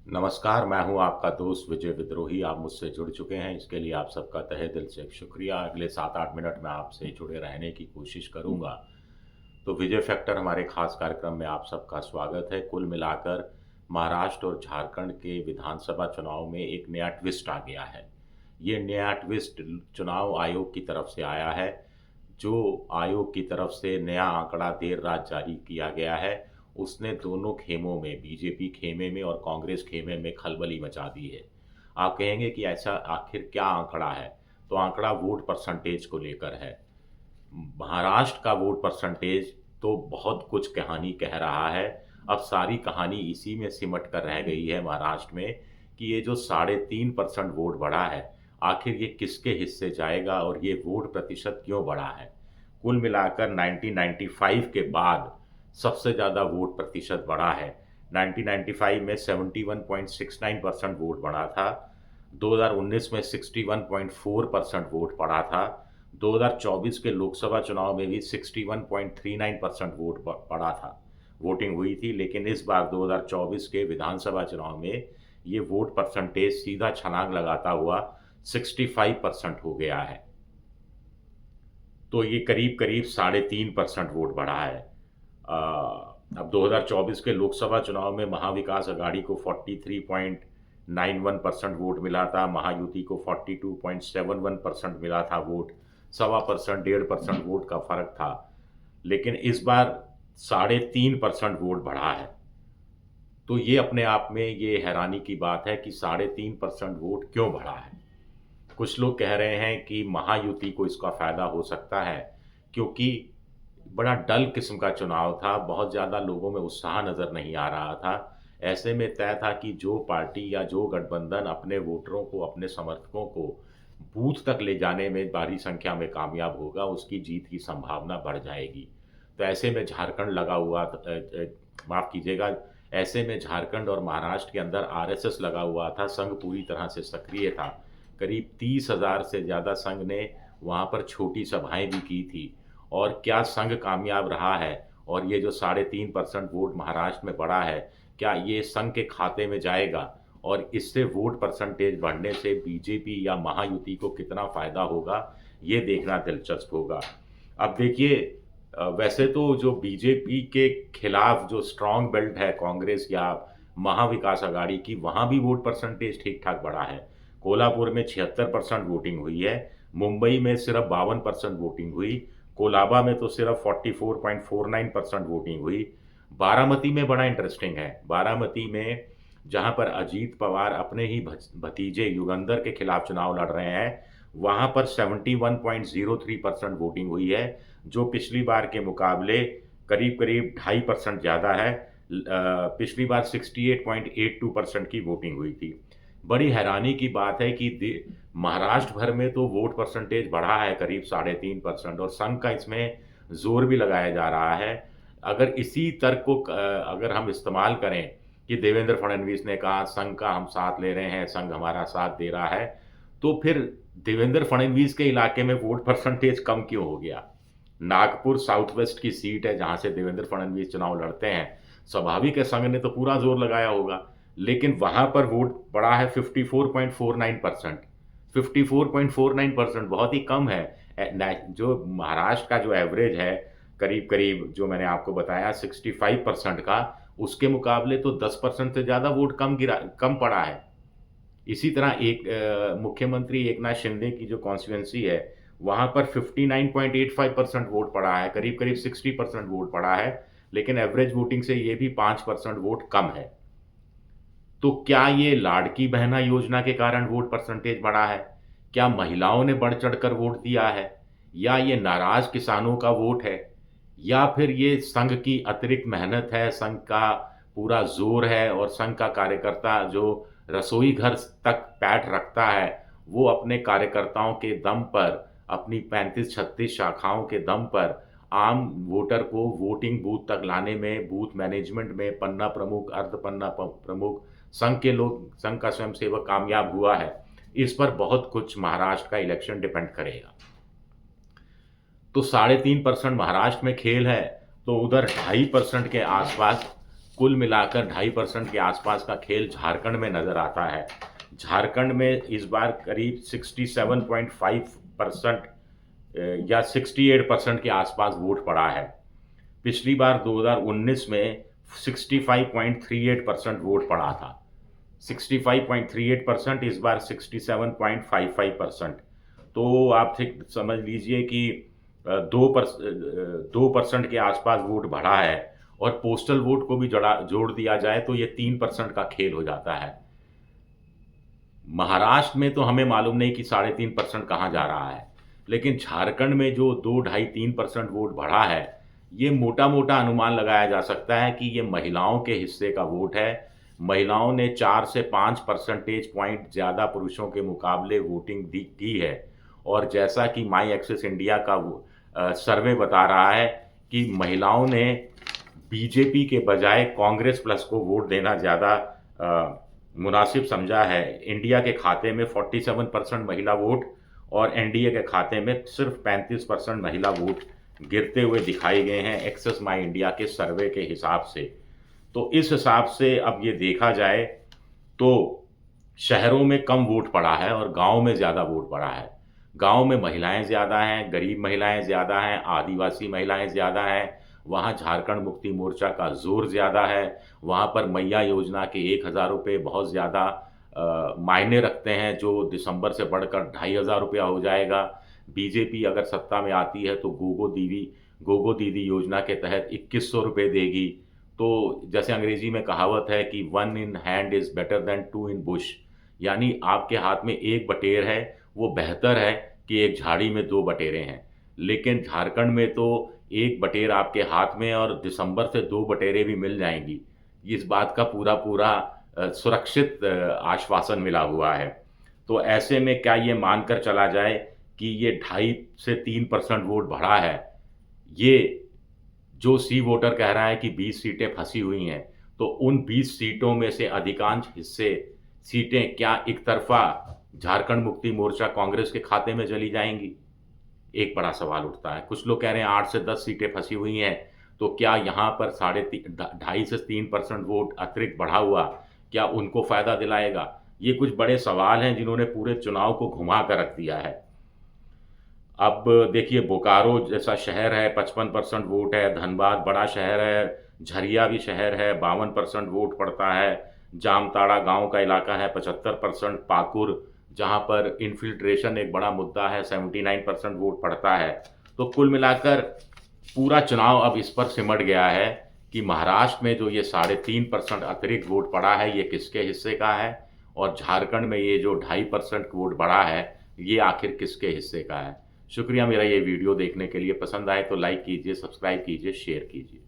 नमस्कार, मैं हूँ आपका दोस्त विजय विद्रोही। आप मुझसे जुड़ चुके हैं, इसके लिए आप सबका तहे दिल से शुक्रिया। अगले 7-8 मिनट में आपसे जुड़े रहने की कोशिश करूँगा। तो विजय फैक्टर हमारे खास कार्यक्रम में आप सबका स्वागत है। कुल मिलाकर महाराष्ट्र और झारखंड के विधानसभा चुनाव में एक नया ट्विस्ट आ गया है। ये नया ट्विस्ट चुनाव आयोग की तरफ से आया है। जो आयोग की तरफ से नया आंकड़ा देर रात जारी किया गया है, उसने दोनों खेमों में, बीजेपी खेमे में और कांग्रेस खेमे में खलबली मचा दी है। आप कहेंगे कि ऐसा आखिर क्या आंकड़ा है? तो आंकड़ा वोट परसेंटेज को लेकर है। महाराष्ट्र का वोट परसेंटेज तो बहुत कुछ कहानी कह रहा है। अब सारी कहानी इसी में सिमट कर रह गई है महाराष्ट्र में कि ये जो 3.5% वोट बढ़ा है, आखिर ये किसके हिस्से जाएगा और ये वोट प्रतिशत क्यों बढ़ा है? कुल मिलाकर 1995 के बाद सबसे ज़्यादा वोट प्रतिशत बढ़ा है। 1995 में 71.69% वोट बढ़ा था। 2019 में 61.4% वोट पड़ा था। 2024 के लोकसभा चुनाव में भी 61.39% वोट पड़ा था, वोटिंग हुई थी। लेकिन इस बार 2024 के विधानसभा चुनाव में ये वोट परसेंटेज सीधा छलांग लगाता हुआ 65% हो गया है। तो ये करीब करीब 3.5% वोट बढ़ा है। अब 2024 के लोकसभा चुनाव में महाविकास अघाड़ी को 43.91% वोट मिला था, महायुति को 42.71% मिला था वोट। 1.25%, 1.5% वोट का फर्क था। लेकिन इस बार 3.5% वोट बढ़ा है। तो ये अपने आप में ये हैरानी की बात है कि 3.5% वोट क्यों बढ़ा है। कुछ लोग कह रहे हैं कि महायुति को इसका फायदा हो सकता है, क्योंकि बड़ा डल किस्म का चुनाव था, बहुत ज़्यादा लोगों में उत्साह नज़र नहीं आ रहा था। ऐसे में तय था कि जो पार्टी या जो गठबंधन अपने वोटरों को, अपने समर्थकों को बूथ तक ले जाने में भारी संख्या में कामयाब होगा, उसकी जीत की संभावना बढ़ जाएगी। तो ऐसे में झारखंड लगा हुआ, माफ़ कीजिएगा, ऐसे में झारखंड और महाराष्ट्र के अंदर आरएसएस लगा हुआ था। संघ पूरी तरह से सक्रिय था। करीब 30,000 से ज़्यादा संघ ने वहाँ पर छोटी सभाएं भी की थी। और क्या संघ कामयाब रहा है? और ये जो 3.5% वोट महाराष्ट्र में बढ़ा है, क्या ये संघ के खाते में जाएगा? और इससे वोट परसेंटेज बढ़ने से बीजेपी या महायुति को कितना फ़ायदा होगा, ये देखना दिलचस्प होगा। अब देखिए, वैसे तो जो बीजेपी के खिलाफ जो स्ट्रॉन्ग बेल्ट है कांग्रेस या महाविकास अघाड़ी की, वहाँ भी वोट परसेंटेज ठीक-ठाक बढ़ा है। कोल्हापुर में 76% वोटिंग हुई है, मुंबई में सिर्फ 52% वोटिंग हुई, कोलाबा में तो सिर्फ 44.49% वोटिंग हुई। बारामती में बड़ा इंटरेस्टिंग है। बारामती में जहां पर अजीत पवार अपने ही भतीजे युगंधर के खिलाफ चुनाव लड़ रहे हैं, वहां पर 71.03% वोटिंग हुई है, जो पिछली बार के मुकाबले करीब करीब 2.5% ज़्यादा है। पिछली बार 68.82% की वोटिंग हुई थी। बड़ी हैरानी की बात है कि महाराष्ट्र भर में तो वोट परसेंटेज बढ़ा है करीब 3.5% और संघ का इसमें जोर भी लगाया जा रहा है। अगर इसी तर्क को अगर हम इस्तेमाल करें कि देवेंद्र फडणवीस ने कहा संघ का हम साथ ले रहे हैं, संघ हमारा साथ दे रहा है, तो फिर देवेंद्र फडणवीस के इलाके में वोट परसेंटेज कम क्यों हो गया? नागपुर साउथ वेस्ट की सीट है जहां से देवेंद्र फडणवीस चुनाव लड़ते हैं। स्वाभाविक है संघ ने तो पूरा जोर लगाया होगा, लेकिन वहां पर वोट पड़ा है 54.49%। 54.49% बहुत ही कम है। जो महाराष्ट्र का जो एवरेज है, करीब करीब जो मैंने आपको बताया 65% का, उसके मुकाबले तो 10% से ज़्यादा वोट कम पड़ा है। इसी तरह एक मुख्यमंत्री एकनाथ शिंदे की जो कॉन्स्टिट्यूएंसी है, वहाँ पर 59.85% वोट पड़ा है, करीब करीब 60% वोट पड़ा है, लेकिन एवरेज वोटिंग से ये भी 5% वोट कम है। तो क्या ये लाड़की बहना योजना के कारण वोट परसेंटेज बढ़ा है? क्या महिलाओं ने बढ़ चढ़कर वोट दिया है? या ये नाराज किसानों का वोट है? या फिर ये संघ की अतिरिक्त मेहनत है, संघ का पूरा जोर है और संघ का कार्यकर्ता जो रसोई घर तक पैठ रखता है, वो अपने कार्यकर्ताओं के दम पर, अपनी 35-36 शाखाओं के दम पर आम वोटर को वोटिंग बूथ तक लाने में, बूथ मैनेजमेंट में पन्ना प्रमुख, अर्ध पन्ना प्रमुख, संघ के लोग, संघ का स्वयंसेवक कामयाब हुआ है। इस पर बहुत कुछ महाराष्ट्र का इलेक्शन डिपेंड करेगा। तो 3.5% महाराष्ट्र में खेल है, तो उधर 2.5% के आसपास कुल मिलाकर 2.5% के आसपास का खेल झारखंड में नज़र आता है। झारखंड में इस बार करीब 67.5% या 68% के आसपास वोट पड़ा है। पिछली बार 2019 में 65.38% वोट पड़ा था। 65.38%, इस बार 67.55%। तो आप ठीक समझ लीजिए कि 2% के आसपास वोट बढ़ा है, और पोस्टल वोट को भी जोड़ दिया जाए तो ये 3% का खेल हो जाता है। महाराष्ट्र में तो हमें मालूम नहीं कि 3.5% कहाँ जा रहा है, लेकिन झारखंड में जो 2, ढाई, 3% वोट बढ़ा है, ये मोटा-मोटा अनुमान लगाया जा सकता है कि ये महिलाओं के हिस्से का वोट है। महिलाओं ने 4 से 5 परसेंटेज पॉइंट ज़्यादा पुरुषों के मुकाबले वोटिंग की है, और जैसा कि माई एक्सेस इंडिया का सर्वे बता रहा है कि महिलाओं ने बीजेपी के बजाय कांग्रेस प्लस को वोट देना ज़्यादा मुनासिब समझा है। इंडिया के खाते में 47% महिला वोट और एनडीए के खाते में सिर्फ 35% महिला वोट गिरते हुए दिखाए गए हैं एक्सेस माई इंडिया के सर्वे के हिसाब से। तो इस हिसाब से अब ये देखा जाए तो शहरों में कम वोट पड़ा है और गाँव में ज़्यादा वोट पड़ा है। गाँव में महिलाएं ज़्यादा हैं, गरीब महिलाएं ज़्यादा हैं, आदिवासी महिलाएं ज़्यादा हैं। वहाँ झारखंड मुक्ति मोर्चा का जोर ज़्यादा है। वहाँ पर मैया योजना के 1,000 रुपये बहुत ज़्यादा मायने रखते हैं, जो दिसंबर से बढ़कर 2,500 रुपया हो जाएगा। बीजेपी अगर सत्ता में आती है तो गोगो दीदी योजना के तहत 2,100 रुपये देगी। तो जैसे अंग्रेजी में कहावत है कि 1 in hand is better than 2 in Bush, यानी आपके हाथ में एक बटेर है, वो बेहतर है कि एक झाड़ी में 2 बटेरें हैं। लेकिन झारखंड में तो एक बटेर आपके हाथ में और दिसंबर से 2 बटेरें भी मिल जाएंगी। इस बात का पूरा सुरक्षित आश्वासन मिला हुआ है। तो ऐसे में क्या ये मानकर चला जाए कि ये 2.5 से 3% वोट बढ़ा है? ये जो सी वोटर कह रहा है कि 20 सीटें फंसी हुई हैं, तो उन 20 सीटों में से अधिकांश सीटें क्या एक तरफा झारखंड मुक्ति मोर्चा कांग्रेस के खाते में चली जाएंगी? एक बड़ा सवाल उठता है। कुछ लोग कह रहे हैं 8 से 10 सीटें फंसी हुई हैं, तो क्या यहाँ पर 2.5 से 3% वोट अतिरिक्त बढ़ा हुआ, क्या उनको फ़ायदा दिलाएगा? ये कुछ बड़े सवाल हैं जिन्होंने पूरे चुनाव को घुमा कर रख दिया है। अब देखिए, बोकारो जैसा शहर है, 55% वोट है। धनबाद बड़ा शहर है, झरिया भी शहर है, 52% वोट पड़ता है। जामताड़ा गांव का इलाका है, 75%। पाकुर, जहां पर इन्फिल्ट्रेशन एक बड़ा मुद्दा है, 79% वोट पड़ता है। तो कुल मिलाकर पूरा चुनाव अब इस पर सिमट गया है कि महाराष्ट्र में जो ये 3.5% अतिरिक्त वोट पड़ा है, ये किसके हिस्से का है, और झारखंड में ये जो 2.5% वोट बढ़ा है, ये आखिर किसके हिस्से का है। शुक्रिया मेरा ये वीडियो देखने के लिए। पसंद आए तो लाइक कीजिए, सब्सक्राइब कीजिए, शेयर कीजिए।